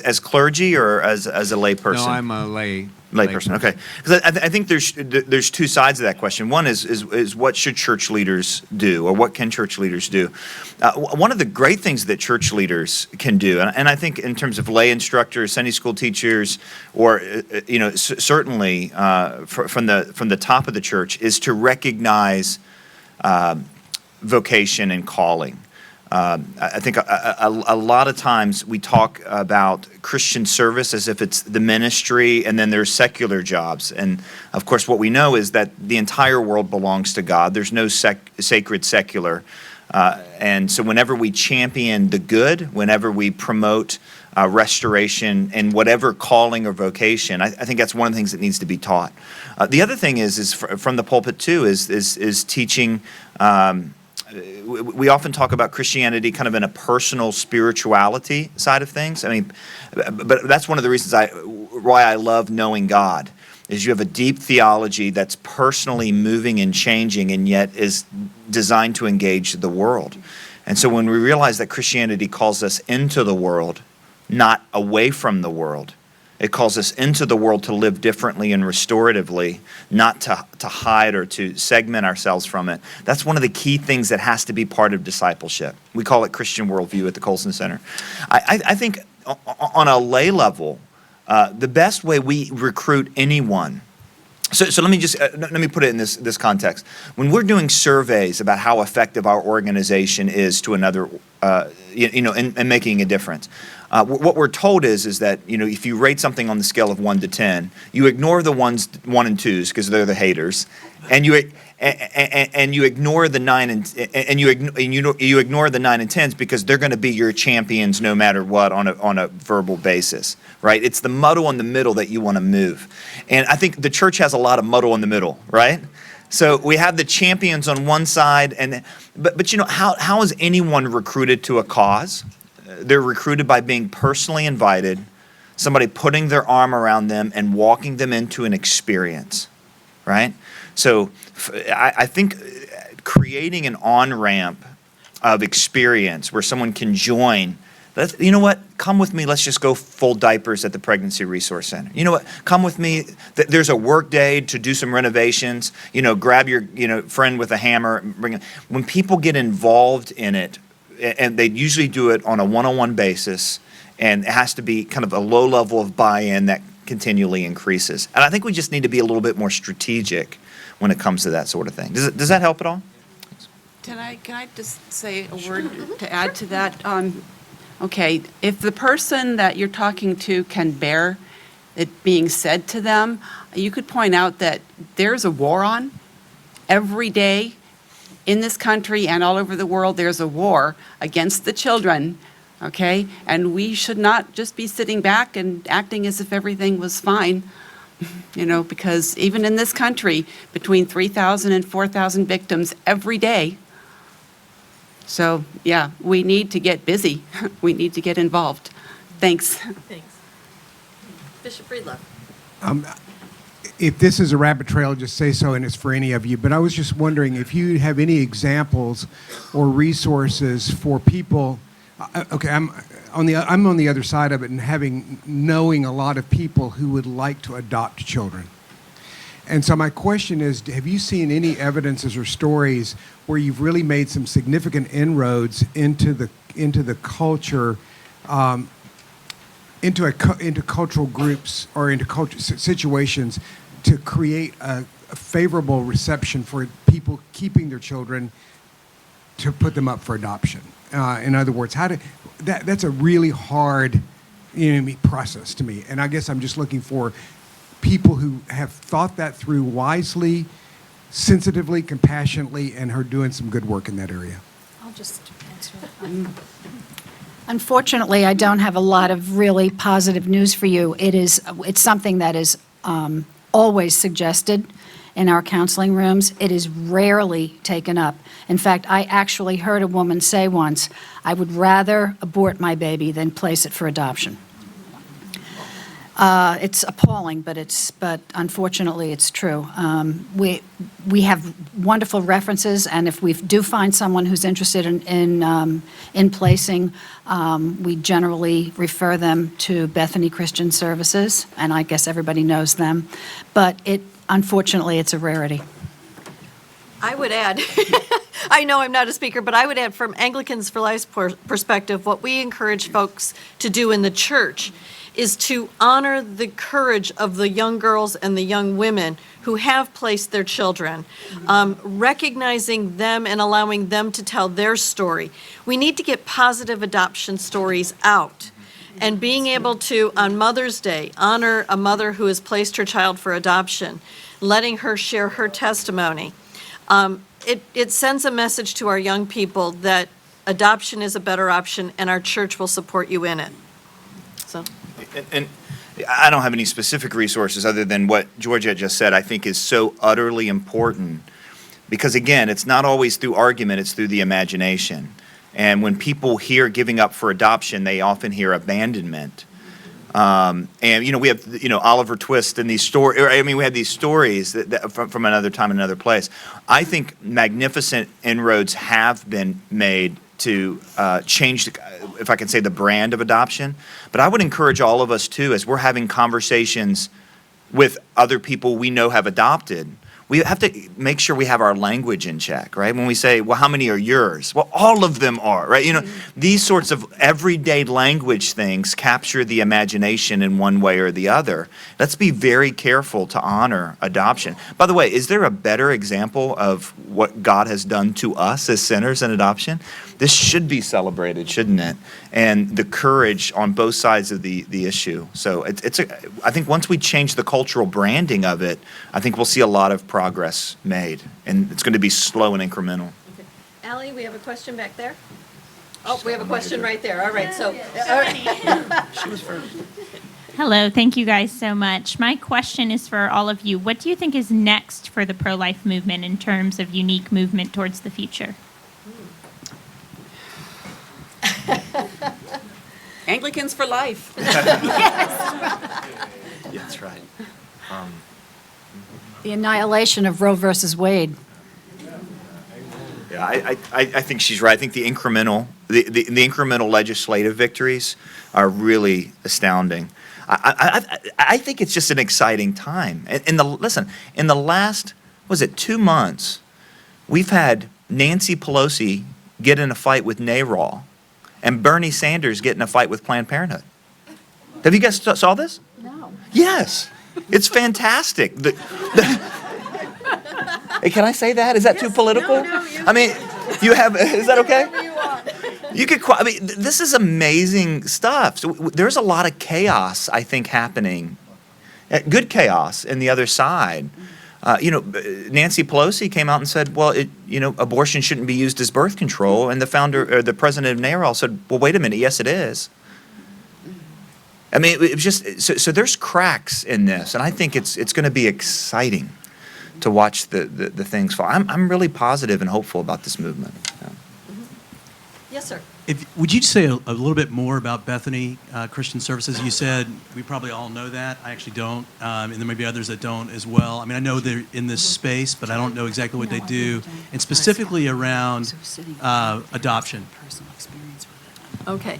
as clergy or as a lay person? No, I'm a lay person. Okay, because I think there's two sides of that question. One is what should church leaders do, or what can church leaders do? One of the great things that church leaders can do, and I think in terms of lay instructors, Sunday school teachers, or certainly from the top of the church, is to recognize vocation and calling. I think a lot of times we talk about Christian service as if it's the ministry, and then there's secular jobs. And of course, what we know is that the entire world belongs to God. There's no sacred secular. And so whenever we champion the good, whenever we promote restoration and whatever calling or vocation, I think that's one of the things that needs to be taught. The other thing is from the pulpit too, is teaching. We often talk about Christianity kind of in a personal spirituality side of things. I mean, but that's one of the reasons why I love knowing God, is you have a deep theology that's personally moving and changing, and yet is designed to engage the world. And so when we realize that Christianity calls us into the world, not away from the world, it calls us into the world to live differently and restoratively, not to hide or to segment ourselves from it. That's one of the key things that has to be part of discipleship. We call it Christian worldview at the Colson Center. I think on a lay level, the best way we recruit anyone. So let me put it in this context. When we're doing surveys about how effective our organization is to another, in making a difference, what we're told is that if you rate something on the scale of 1 to 10, you ignore the 1 and 2s because they're the haters, and you ignore the 9 and you ignore the 9 and 10s because they're going to be your champions no matter what on a verbal basis, right? It's the muddle in the middle that you want to move, and I think the church has a lot of muddle in the middle, right? So we have the champions on one side, but how is anyone recruited to a cause? They're recruited by being personally invited, somebody putting their arm around them and walking them into an experience, right? So I think creating an on-ramp of experience where someone can join. You know what? Come with me. Let's just go full diapers at the Pregnancy Resource Center. You know what? Come with me. There's a work day to do some renovations. Grab your friend with a hammer. Bring it. When people get involved in it, and they usually do it on a one-on-one basis, and it has to be kind of a low level of buy-in that continually increases. And I think we just need to be a little bit more strategic when it comes to that sort of thing. Does that help at all? Can I just say a word to add to that? Okay, if the person that you're talking to can bear it being said to them, you could point out that there's a war on every day. In this country and all over the world, there's a war against the children, okay? And we should not just be sitting back and acting as if everything was fine, because even in this country, between 3,000 and 4,000 victims every day. So, yeah, we need to get busy. We need to get involved. Thanks. Thanks. Bishop Breedlove. If this is a rabbit trail, just say so, and it's for any of you. But I was just wondering if you have any examples or resources for people. Okay, I'm on the other side of it, and knowing a lot of people who would like to adopt children. And so my question is, have you seen any evidences or stories where you've really made some significant inroads into the culture? Into cultural groups or into culture situations to create a favorable reception for people keeping their children to put them up for adoption. In other words, that's a really hard process to me. And I guess I'm just looking for people who have thought that through wisely, sensitively, compassionately, and are doing some good work in that area. I'll just answer that. Unfortunately, I don't have a lot of really positive news for you. It's something that is always suggested in our counseling rooms. It is rarely taken up. In fact, I actually heard a woman say once, "I would rather abort my baby than place it for adoption." It's appalling, but unfortunately, it's true. We have wonderful references, and if we do find someone who's interested in placing, we generally refer them to Bethany Christian Services, and I guess everybody knows them. But unfortunately, it's a rarity. I would add, I know I'm not a speaker, but I would add from Anglicans for Life's perspective, what we encourage folks to do in the church is to honor the courage of the young girls and the young women who have placed their children, recognizing them and allowing them to tell their story. We need to get positive adoption stories out. And being able to, on Mother's Day, honor a mother who has placed her child for adoption, letting her share her testimony. It sends a message to our young people that adoption is a better option and our church will support you in it. So, And I don't have any specific resources other than what Georgette just said, I think is so utterly important. Because again, it's not always through argument, it's through the imagination. And when people hear giving up for adoption, they often hear abandonment. And, we have, Oliver Twist and these stories, we had these stories that from another time, another place. I think magnificent inroads have been made to change, if I can say, the brand of adoption. But I would encourage all of us, too, as we're having conversations with other people we know have adopted, we have to make sure we have our language in check, right? When we say, well, how many are yours? Well, all of them are, right? These sorts of everyday language things capture the imagination in one way or the other. Let's be very careful to honor adoption. By the way, is there a better example of what God has done to us as sinners in adoption? This should be celebrated, shouldn't it? And the courage on both sides of the issue. So I think once we change the cultural branding of it, I think we'll see a lot of progress made. And it's going to be slow and incremental. okay. Allie, we have a question back there? Oh, we have a question right there. All right, so. She was first. Hello, thank you guys so much. My question is for all of you. What do you think is next for the pro-life movement in terms of unique movement towards the future? Anglicans for life. Yeah, that's right. The annihilation of Roe versus Wade. Yeah, I think she's right. I think the incremental legislative victories are really astounding. I think it's just an exciting time. In the last, was it 2 months, we've had Nancy Pelosi get in a fight with NARAL and Bernie Sanders get in a fight with Planned Parenthood. Have you guys saw this? No. Yes. It's fantastic. Hey, can I say that? Is that too political? Is that okay? This is amazing stuff. So there's a lot of chaos, I think, happening. Good chaos in the other side. Nancy Pelosi came out and said, well, abortion shouldn't be used as birth control. And the president of NARAL said, well, wait a minute. Yes, it is. It was just, so there's cracks in this. And I think it's going to be exciting to watch the things fall. I'm really positive and hopeful about this movement. Yeah. Yes, sir. Would you say a little bit more about Bethany Christian Services? You said we probably all know that. I actually don't, and there may be others that don't as well. I know they're in this space, but I don't know exactly what they do, and specifically around adoption. Okay.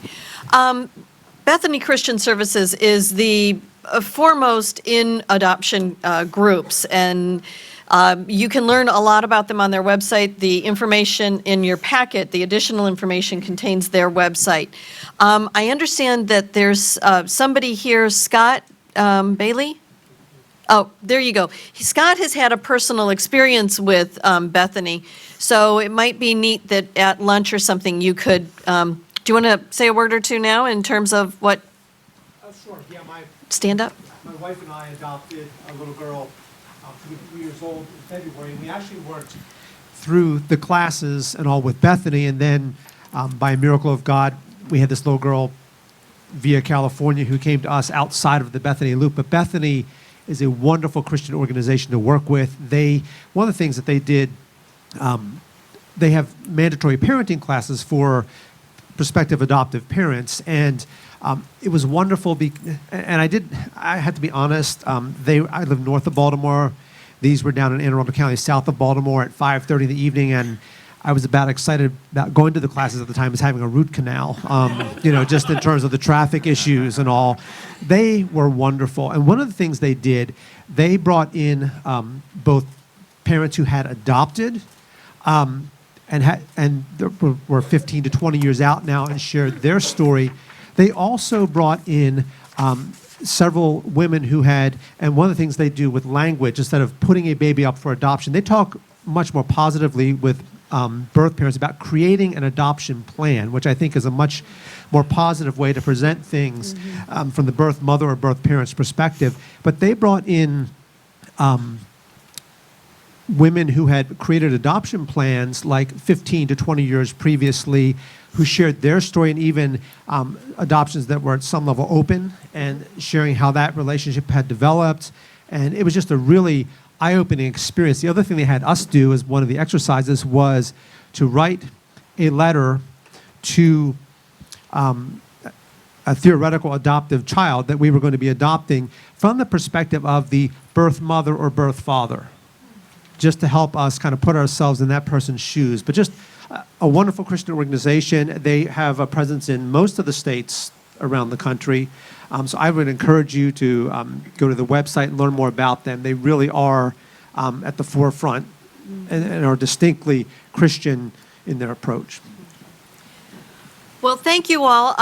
Bethany Christian Services is the foremost in adoption groups, and you can learn a lot about them on their website. The information in your packet, the additional information contains their website. I understand that there's somebody here, Scott Bailey? Oh, there you go. Scott has had a personal experience with Bethany, so it might be neat that at lunch or something you could, do you want to say a word or two now in terms of what? Sure. Yeah, Stand up. my wife and I adopted a little girl who was 3 years old in February. And we actually worked through the classes and all with Bethany. And then by a miracle of God, we had this little girl via California who came to us outside of the Bethany loop. But Bethany is a wonderful Christian organization to work with. One of the things that they did, they have mandatory parenting classes for prospective adoptive parents, and it was wonderful. And I had to be honest. I live north of Baltimore. These were down in Anne Arundel County, south of Baltimore, at 5:30 in the evening, and I was about excited about going to the classes at the time as having a root canal, just in terms of the traffic issues and all. They were wonderful. And one of the things they did, they brought in both parents who had adopted and were 15 to 20 years out now and shared their story. They also brought in several women who had, and one of the things they do with language, instead of putting a baby up for adoption, they talk much more positively with birth parents about creating an adoption plan, which I think is a much more positive way to present things from the birth mother or birth parent's perspective. But they brought in women who had created adoption plans like 15 to 20 years previously, who shared their story, and even adoptions that were at some level open, and sharing how that relationship had developed. And it was just a really eye-opening experience. The other thing they had us do as one of the exercises was to write a letter to a theoretical adoptive child that we were going to be adopting from the perspective of the birth mother or birth father, just to help us kind of put ourselves in that person's shoes. But just a wonderful Christian organization. They have a presence in most of the states around the country. So I would encourage you to go to the website and learn more about them. They really are at the forefront and are distinctly Christian in their approach. Well, thank you all.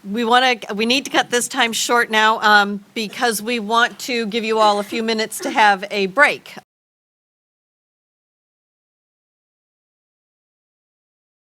We need to cut this time short now because we want to give you all a few minutes to have a break.